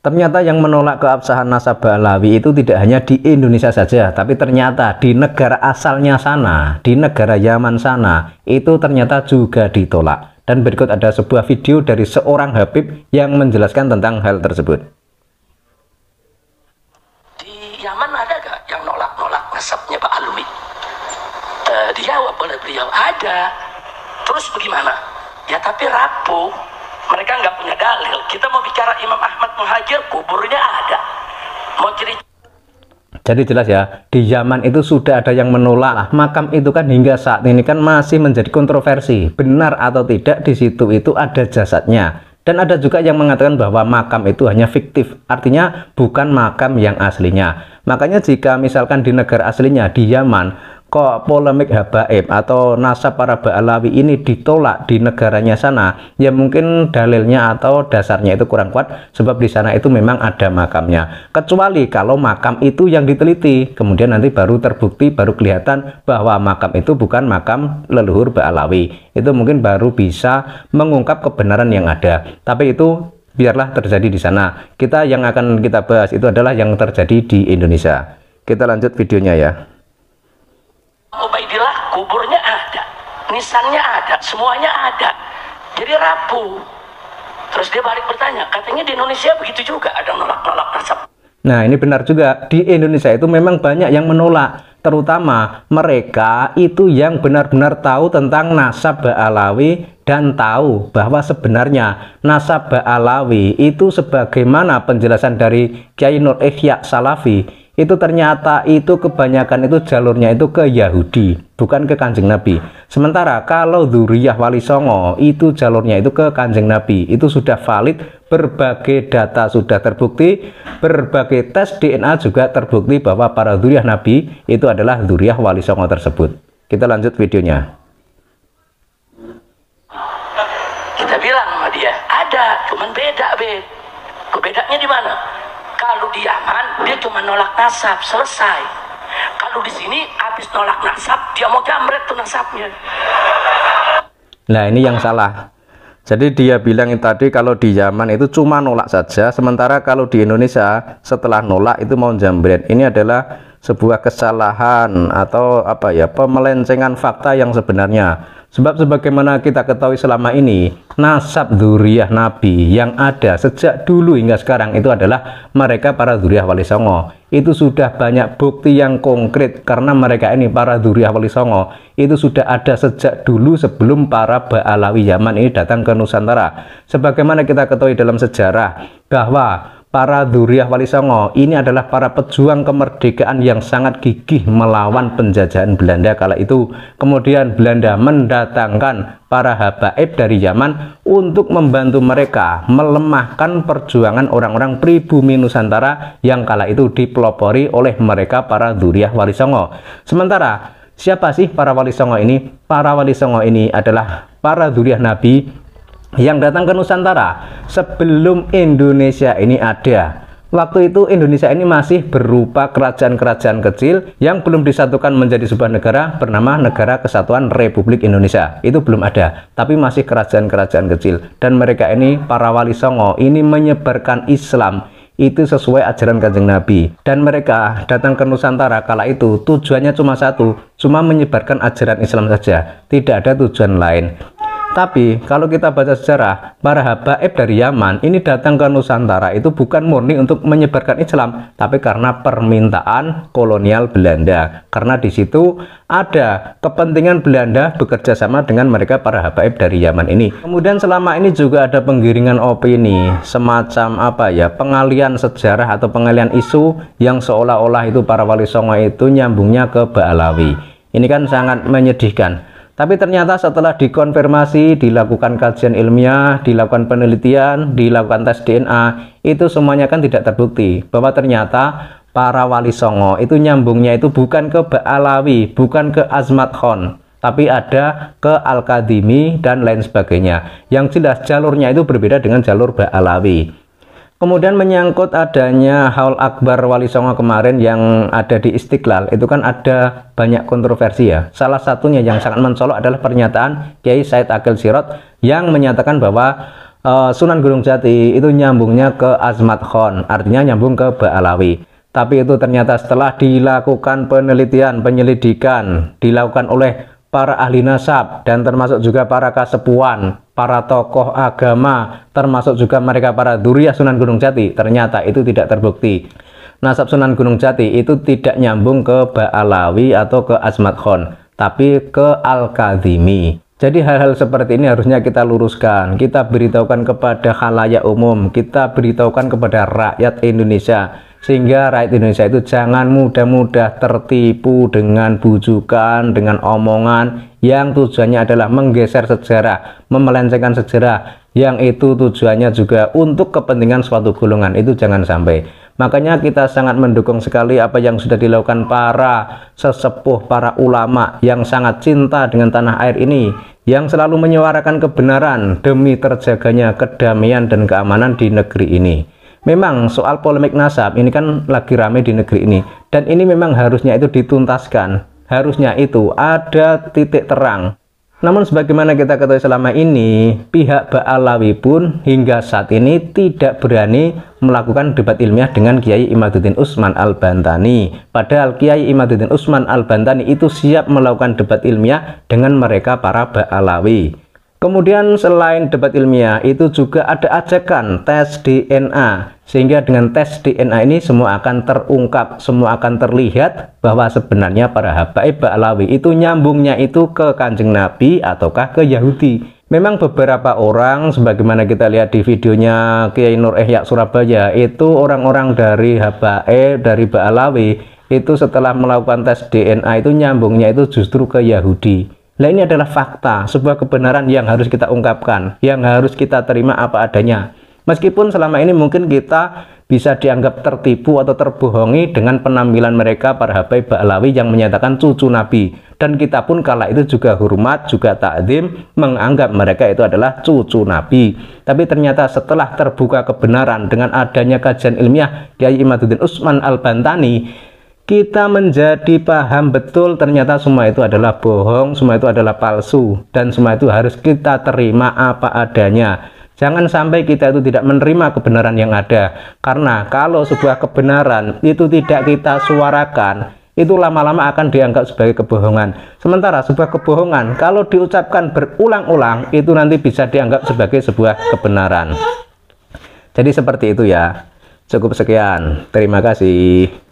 Ternyata yang menolak keabsahan nasab Ba'alawi itu tidak hanya di Indonesia saja, tapi ternyata di negara asalnya sana, di negara Yaman sana, itu ternyata juga ditolak. Dan berikut ada sebuah video dari seorang Habib yang menjelaskan tentang hal tersebut. Di Yaman ada gak yang nolak-nolak nasabnya Ba'alawi? Dijawab oleh beliau, ada. Terus bagaimana? Ya tapi rapuh. Mereka nggak punya dalil. Kita mau bicara Imam Ahmad Muhajir, kuburnya ada. Mau cerita. Jadi jelas ya, di Yaman itu sudah ada yang menolak makam itu kan hingga saat ini kan masih menjadi kontroversi. Benar atau tidak di situ itu ada jasadnya. Dan ada juga yang mengatakan bahwa makam itu hanya fiktif. Artinya bukan makam yang aslinya. Makanya jika misalkan di negara aslinya, di Yaman, kok polemik habaib atau nasab para Ba'alawi ini ditolak di negaranya sana, ya mungkin dalilnya atau dasarnya itu kurang kuat, sebab di sana itu memang ada makamnya. Kecuali kalau makam itu yang diteliti, kemudian nanti baru terbukti, baru kelihatan bahwa makam itu bukan makam leluhur Ba'alawi. Itu mungkin baru bisa mengungkap kebenaran yang ada. Tapi itu biarlah terjadi di sana. Kita yang akan kita bahas itu adalah yang terjadi di Indonesia. Kita lanjut videonya ya. Ubaidillah kuburnya ada, nisannya ada, semuanya ada. Jadi rapuh. Terus dia balik bertanya, katanya di Indonesia begitu juga ada nolak-nolak nasab. Nah ini benar juga, di Indonesia itu memang banyak yang menolak, terutama mereka itu yang benar-benar tahu tentang nasab Ba'alawi dan tahu bahwa sebenarnya nasab Ba'alawi itu sebagaimana penjelasan dari Kiai Nur Ihya Salafi, itu ternyata itu kebanyakan itu jalurnya itu ke Yahudi, bukan ke Kanjeng Nabi. Sementara kalau Dzurriyyah Wali Songo itu jalurnya itu ke Kanjeng Nabi, itu sudah valid, berbagai data sudah terbukti, berbagai tes DNA juga terbukti bahwa para dzurriyyah Nabi itu adalah Dzurriyyah Wali Songo tersebut. Kita lanjut videonya. Kita bilang sama dia, ada, cuman beda, bedanya di mana? Kalau di Yaman dia cuma nolak nasab, selesai. Kalau di sini habis nolak nasab dia mau jamret tuh nasabnya. Nah ini yang salah. Jadi dia bilang tadi kalau di Yaman itu cuma nolak saja, sementara kalau di Indonesia setelah nolak itu mau jambret. Ini adalah sebuah kesalahan atau apa ya, pemelencengan fakta yang sebenarnya. Sebab sebagaimana kita ketahui selama ini, nasab dzurriyyah Nabi yang ada sejak dulu hingga sekarang itu adalah mereka para dzurriyyah Wali Songo. Itu sudah banyak bukti yang konkret karena mereka ini para dzurriyyah Wali Songo itu sudah ada sejak dulu sebelum para Ba'alawi Yaman ini datang ke Nusantara. Sebagaimana kita ketahui dalam sejarah bahwa para dzurriyyah Wali Songo ini adalah para pejuang kemerdekaan yang sangat gigih melawan penjajahan Belanda kala itu. Kemudian Belanda mendatangkan para habaib dari Yaman untuk membantu mereka melemahkan perjuangan orang-orang pribumi Nusantara yang kala itu dipelopori oleh mereka para dzurriyyah Wali Songo. Sementara siapa sih para Wali Songo ini? Para Wali Songo ini adalah para dzurriyyah Nabi yang datang ke Nusantara sebelum Indonesia ini ada. Waktu itu Indonesia ini masih berupa kerajaan-kerajaan kecil yang belum disatukan menjadi sebuah negara bernama Negara Kesatuan Republik Indonesia. Itu belum ada, tapi masih kerajaan-kerajaan kecil. Dan mereka ini, para Wali Songo ini menyebarkan Islam itu sesuai ajaran Kanjeng Nabi. Dan mereka datang ke Nusantara kala itu tujuannya cuma satu, cuma menyebarkan ajaran Islam saja, tidak ada tujuan lain. Tapi kalau kita baca sejarah, para habaib dari Yaman ini datang ke Nusantara itu bukan murni untuk menyebarkan Islam, tapi karena permintaan kolonial Belanda. Karena di situ ada kepentingan Belanda bekerja sama dengan mereka para habaib dari Yaman ini. Kemudian selama ini juga ada penggiringan opini, semacam apa ya, pengalian sejarah atau pengalian isu yang seolah-olah itu para Wali Songo itu nyambungnya ke Ba'alawi. Ini kan sangat menyedihkan. Tapi ternyata setelah dikonfirmasi, dilakukan kajian ilmiah, dilakukan penelitian, dilakukan tes DNA, itu semuanya kan tidak terbukti bahwa ternyata para Wali Songo itu nyambungnya itu bukan ke Ba'alawi, bukan ke Azmat Khan, tapi ada ke Al-Kadimi dan lain sebagainya. Yang jelas jalurnya itu berbeda dengan jalur Ba'alawi. Kemudian menyangkut adanya Haul Akbar Wali Songo kemarin yang ada di Istiqlal, itu kan ada banyak kontroversi ya. Salah satunya yang sangat mencolok adalah pernyataan Kiai Said Akil Sirot yang menyatakan bahwa Sunan Gunung Jati itu nyambungnya ke Azmat Khan, artinya nyambung ke Ba'alawi. Tapi itu ternyata setelah dilakukan penelitian, penyelidikan, dilakukan oleh para ahli nasab dan termasuk juga para kasepuan, para tokoh agama, termasuk juga mereka para dzurriyyah Sunan Gunung Jati, ternyata itu tidak terbukti. Nasab Sunan Gunung Jati itu tidak nyambung ke Ba'alawi atau ke Azmat Khan, tapi ke Al-Kadzimi. Jadi hal-hal seperti ini harusnya kita luruskan, kita beritahukan kepada khalayak umum, kita beritahukan kepada rakyat Indonesia, sehingga rakyat Indonesia itu jangan mudah-mudah tertipu dengan bujukan, dengan omongan yang tujuannya adalah menggeser sejarah, memelencengkan sejarah, yang itu tujuannya juga untuk kepentingan suatu golongan. Itu jangan sampai. Makanya kita sangat mendukung sekali apa yang sudah dilakukan para sesepuh, para ulama yang sangat cinta dengan tanah air ini, yang selalu menyuarakan kebenaran demi terjaganya kedamaian dan keamanan di negeri ini. Memang soal polemik nasab ini kan lagi rame di negeri ini, dan ini memang harusnya itu dituntaskan, harusnya itu ada titik terang. Namun sebagaimana kita ketahui selama ini, pihak Ba'alawi pun hingga saat ini tidak berani melakukan debat ilmiah dengan Kiai Imaduddin Utsman Al-Bantani. Padahal Kiai Imaduddin Utsman Al-Bantani itu siap melakukan debat ilmiah dengan mereka para Ba'alawi. Kemudian selain debat ilmiah itu juga ada ajakan tes DNA, sehingga dengan tes DNA ini semua akan terungkap, semua akan terlihat bahwa sebenarnya para habaib Ba'alawi itu nyambungnya itu ke Kanjeng Nabi ataukah ke Yahudi. Memang beberapa orang sebagaimana kita lihat di videonya Kiai Nur Ihya Surabaya, itu orang-orang dari habaib, dari Ba'alawi itu setelah melakukan tes DNA itu nyambungnya itu justru ke Yahudi. Nah, ini adalah fakta, sebuah kebenaran yang harus kita ungkapkan, yang harus kita terima apa adanya. Meskipun selama ini mungkin kita bisa dianggap tertipu atau terbohongi dengan penampilan mereka para habaib Ba'alawi yang menyatakan cucu Nabi. Dan kita pun kala itu juga hormat, juga ta'zim, menganggap mereka itu adalah cucu Nabi. Tapi ternyata setelah terbuka kebenaran dengan adanya kajian ilmiah Kiai Imaduddin Utsman Al-Bantani, kita menjadi paham betul ternyata semua itu adalah bohong, semua itu adalah palsu, dan semua itu harus kita terima apa adanya. Jangan sampai kita itu tidak menerima kebenaran yang ada, karena kalau sebuah kebenaran itu tidak kita suarakan, itu lama-lama akan dianggap sebagai kebohongan. Sementara sebuah kebohongan kalau diucapkan berulang-ulang itu nanti bisa dianggap sebagai sebuah kebenaran. Jadi seperti itu ya. Cukup sekian, terima kasih.